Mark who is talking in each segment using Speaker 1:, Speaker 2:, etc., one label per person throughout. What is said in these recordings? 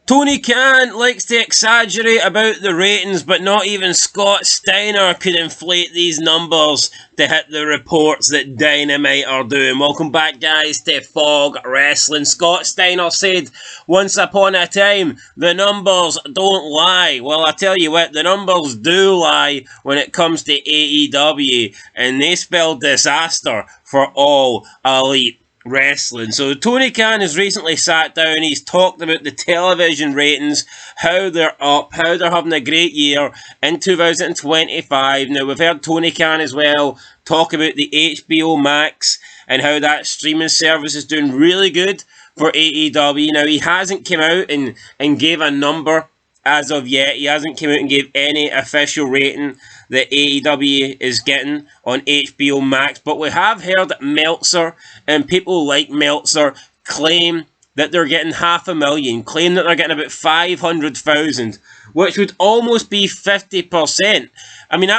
Speaker 1: Tony Khan likes to exaggerate about the ratings, but not even Scott Steiner could inflate these numbers to hit the reports that Dynamite are doing. Welcome back, guys, to Fog Wrestling. Scott Steiner said, once upon a time, the numbers don't lie. Well, I tell you what, the numbers do lie when it comes to AEW, and they spell disaster for All Elite Wrestling. So Tony Khan has recently sat down, he's talked about the television ratings, how they're up, how they're having a great year in 2025. Now we've heard Tony Khan as well talk about the HBO Max and how that streaming service is doing really good for AEW. Now he hasn't come out and gave a number as of yet. He hasn't come out and gave any official rating that AEW is getting on HBO Max, but we have heard Meltzer and people like Meltzer claim that they're getting 500,000, claim that they're getting about 500,000, which would almost be 50%. I mean,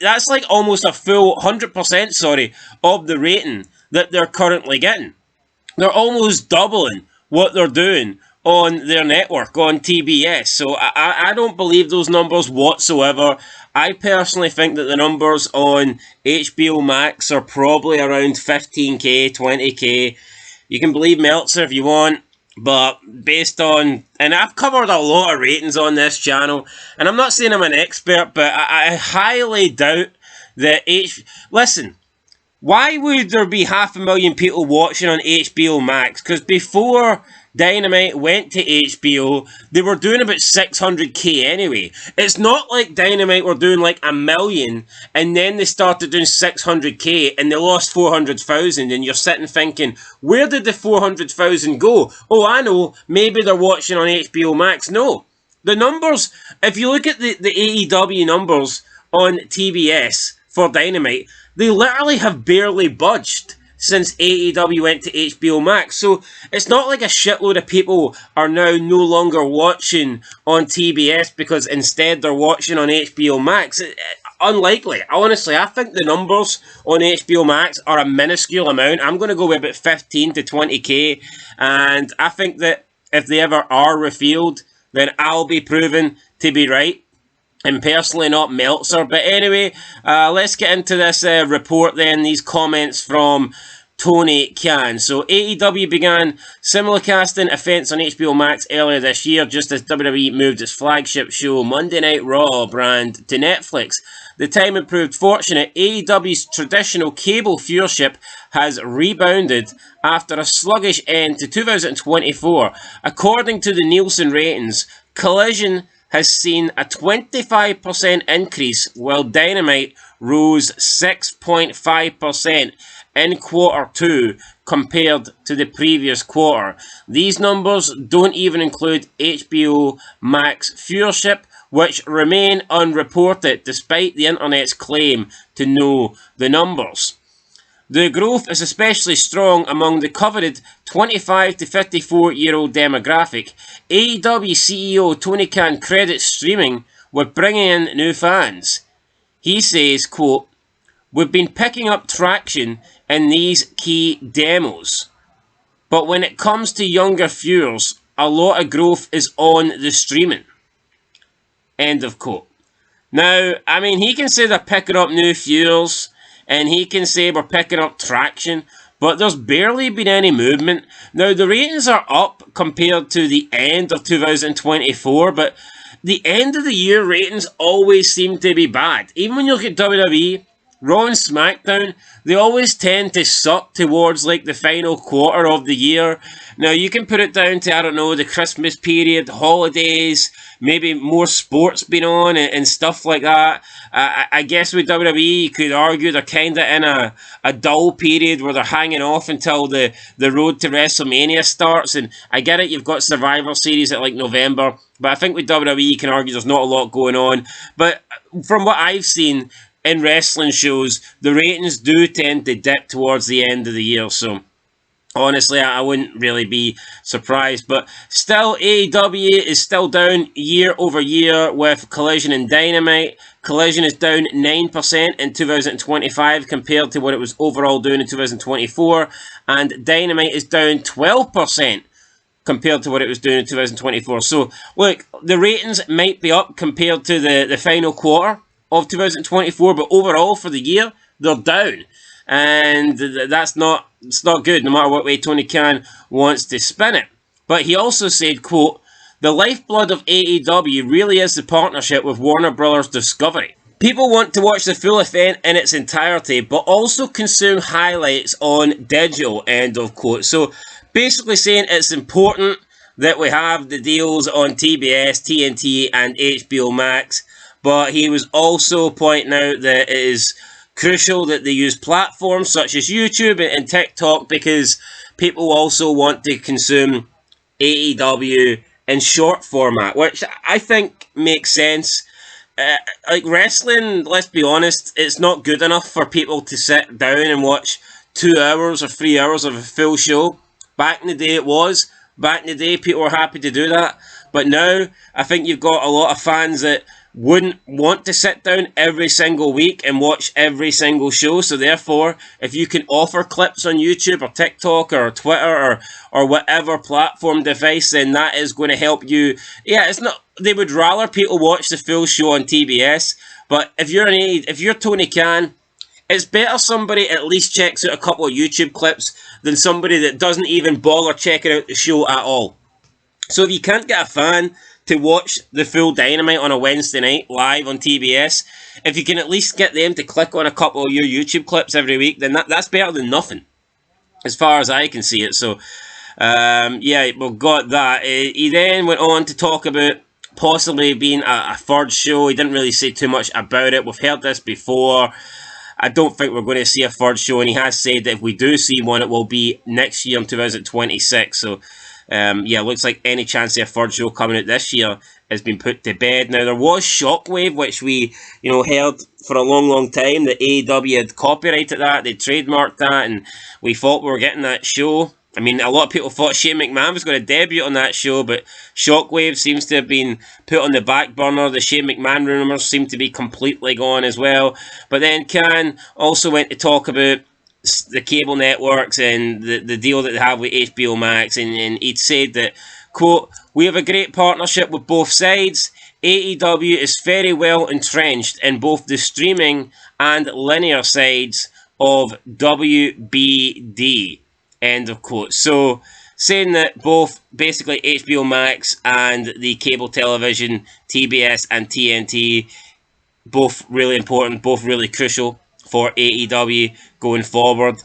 Speaker 1: that's like almost a full 100%, of the rating that they're currently getting. They're almost doubling what they're doing on their network, on TBS. So I don't believe those numbers whatsoever. I personally think that the numbers on HBO Max are probably around 15k, 20k. You can believe Meltzer if you want, but based on... And I've covered a lot of ratings on this channel, and I'm not saying I'm an expert, but I highly doubt that... Listen, why would there be 500,000 people watching on HBO Max? Because before Dynamite went to HBO, they were doing about 600k anyway. It's not like Dynamite were doing like 1 million and then they started doing 600k and they lost 400,000, and you're sitting thinking, where did the 400,000 go? Oh, I know, maybe they're watching on HBO Max. No. The numbers, if you look at the AEW numbers on TBS for Dynamite, they literally have barely budged since AEW went to HBO Max. So it's not like a shitload of people are now no longer watching on TBS because instead they're watching on HBO Max. Unlikely. Honestly, I think the numbers on HBO Max are a minuscule amount. I'm going to go with about 15 to 20k, and I think that if they ever are revealed, then I'll be proven to be right. And personally not Meltzer. But anyway, let's get into this report then, these comments from Tony Khan. So AEW began simulcasting events on HBO Max earlier this year, just as WWE moved its flagship show Monday Night Raw brand to Netflix. The timing proved fortunate. AEW's traditional cable viewership has rebounded after a sluggish end to 2024. According to the Nielsen ratings, Collision has seen a 25% increase, while Dynamite rose 6.5% in quarter 2 compared to the previous quarter. These numbers don't even include HBO Max viewership, which remain unreported despite the internet's claim to know the numbers. The growth is especially strong among the coveted 25 to 54-year-old demographic. AEW CEO Tony Khan credits streaming with bringing in new fans. He says, quote, "We've been picking up traction in these key demos, but when it comes to younger viewers, a lot of growth is on the streaming." End of quote. Now, I mean, he can say they're picking up new viewers, and he can say we're picking up traction, but there's barely been any movement. Now, the ratings are up compared to the end of 2024, but the end of the year ratings always seem to be bad. Even when you look at WWE, Raw and SmackDown, they always tend to suck towards like the final quarter of the year. Now, you can put it down to, I don't know, the Christmas period, holidays, maybe more sports being on and stuff like that. I guess with WWE, you could argue they're kind of in a dull period where they're hanging off until the road to WrestleMania starts. And I get it, you've got Survivor Series at like November. But I think with WWE, you can argue there's not a lot going on. But from what I've seen in wrestling shows, the ratings do tend to dip towards the end of the year. So honestly, I wouldn't really be surprised. But still, AEW is still down year over year with Collision and Dynamite. Collision is down 9% in 2025 compared to what it was overall doing in 2024. And Dynamite is down 12% compared to what it was doing in 2024. So, look, the ratings might be up compared to the final quarter of 2024, but overall for the year, they're down. And it's not good, no matter what way Tony Khan wants to spin it. But he also said, quote, "The lifeblood of AEW really is the partnership with Warner Brothers Discovery. People want to watch the full event in its entirety, but also consume highlights on digital," end of quote. So basically saying it's important that we have the deals on TBS, TNT, and HBO Max, but he was also pointing out that it is crucial that they use platforms such as YouTube and TikTok, because people also want to consume AEW in short format, which I think makes sense. Like wrestling, let's be honest, it's not good enough for people to sit down and watch 2 hours or 3 hours of a full show. Back in the day it was. Back in the day people were happy to do that. But now I think you've got a lot of fans that wouldn't want to sit down every single week and watch every single show. So therefore, if you can offer clips on YouTube or TikTok or Twitter or whatever platform device, then that is going to help you. Yeah, it's not. They would rather people watch the full show on TBS. But if you're Tony Khan, it's better somebody at least checks out a couple of YouTube clips than somebody that doesn't even bother checking out the show at all. So if you can't get a fan to watch the full Dynamite on a Wednesday night live on TBS, if you can at least get them to click on a couple of your YouTube clips every week, then that's better than nothing, as far as I can see it. So, yeah, we've got that. He then went on to talk about possibly being a third show. He didn't really say too much about it. We've heard this before. I don't think we're going to see a third show, and he has said that if we do see one, it will be next year in 2026. So, yeah, looks like any chance of a third show coming out this year has been put to bed. Now, there was Shockwave, which we, heard for a long, long time that AEW had copyrighted that, they trademarked that, and we thought we were getting that show. I mean, a lot of people thought Shane McMahon was going to debut on that show, but Shockwave seems to have been put on the back burner. The Shane McMahon rumours seem to be completely gone as well. But then Khan also went to talk about the cable networks and the deal that they have with HBO Max, and he'd said that, quote, "We have a great partnership with both sides. AEW is very well entrenched in both the streaming and linear sides of WBD," end of quote. So saying that both basically HBO Max and the cable television, TBS and TNT, both really important, both really crucial for AEW going forward.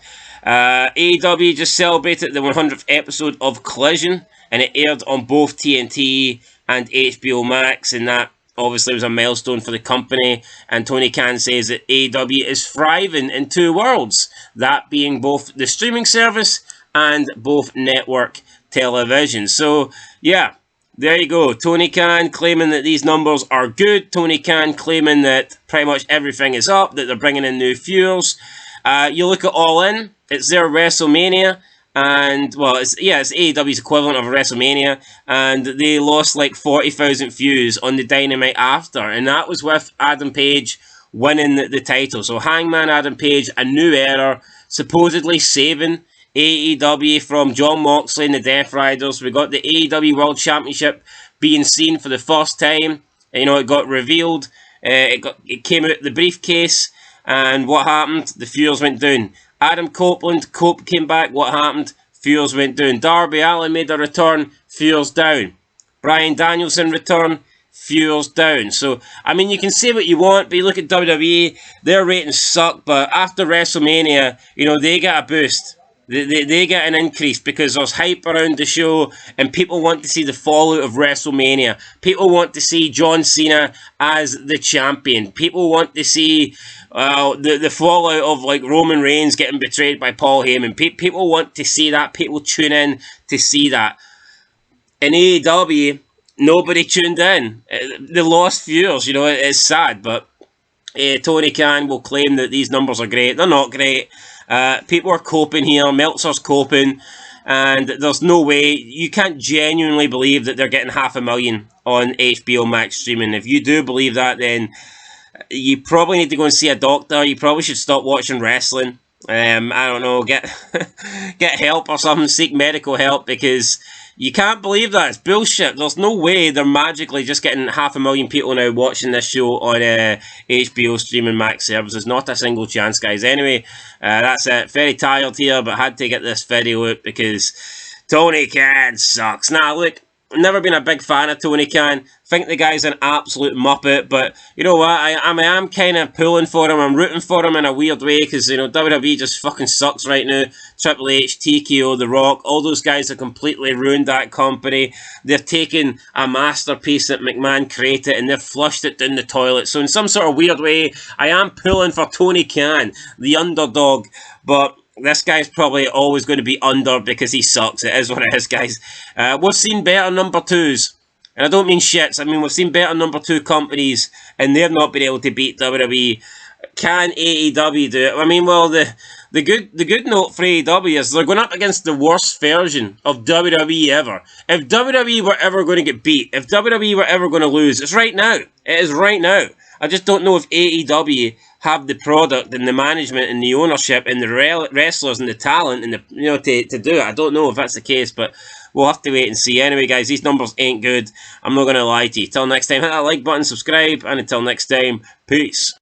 Speaker 1: AEW just celebrated the 100th episode of Collision, and it aired on both TNT and HBO Max, and that obviously was a milestone for the company. And Tony Khan says that AEW is thriving in 2 worlds, that being both the streaming service and both network television. So, yeah, there you go. Tony Khan claiming that these numbers are good. Tony Khan claiming that pretty much everything is up, that they're bringing in new fuels. You look at All In, it's their WrestleMania, and, well, it's AEW's equivalent of WrestleMania, and they lost like 40,000 views on the Dynamite after, and that was with Adam Page winning the title. So Hangman Adam Page, a new era, supposedly saving AEW from Jon Moxley and the Death Riders. We got the AEW World Championship being seen for the first time. It got revealed. It came out the briefcase, and what happened? The fuels went down. Adam Copeland, Cope came back. What happened? Fuels went down. Darby Allin made a return. Fuels down. Bryan Danielson return. Fuels down. So, I mean, you can say what you want, but you look at WWE, their ratings suck, but after WrestleMania, they get a boost. They get an increase because there's hype around the show, and people want to see the fallout of WrestleMania. People want to see John Cena as the champion. People want to see the fallout of like Roman Reigns getting betrayed by Paul Heyman. People want to see that. People tune in to see that. In AEW, nobody tuned in. They lost viewers. It's sad, but Tony Khan will claim that these numbers are great. They're not great. People are coping here. Meltzer's coping, and there's no way, you can't genuinely believe that they're getting 500,000 on HBO Max streaming. If you do believe that, then you probably need to go and see a doctor. You probably should stop watching wrestling. I don't know, get help or something, seek medical help, because You can't believe that. It's bullshit. There's no way they're magically just getting 500,000 people now watching this show on HBO streaming max services. Not a single chance, guys. Anyway, that's it. Very tired here, but had to get this video out because Tony Khan sucks. Now, look, I've never been a big fan of Tony Khan. Think the guy's an absolute muppet, but you know what? I am kind of pulling for him. I'm rooting for him in a weird way because, you know, WWE just fucking sucks right now. Triple H, TKO, The Rock, all those guys have completely ruined that company. They've taken a masterpiece that McMahon created and they've flushed it down the toilet. So in some sort of weird way, I am pulling for Tony Khan, the underdog, but this guy's probably always going to be under because he sucks. It is what it is, guys. We've seen better number twos. And I don't mean shits. I mean, we've seen better number two companies and they've not been able to beat WWE. Can AEW do it? I mean, well, the good note for AEW is they're going up against the worst version of WWE ever. If WWE were ever going to get beat, if WWE were ever going to lose, it's right now. It is right now. I just don't know if AEW have the product and the management and the ownership and the wrestlers and the talent and the, you know, to do it. I don't know if that's the case, but we'll have to wait and see. Anyway, guys, these numbers ain't good. I'm not going to lie to you. Till next time, hit that like button, subscribe, and until next time, peace.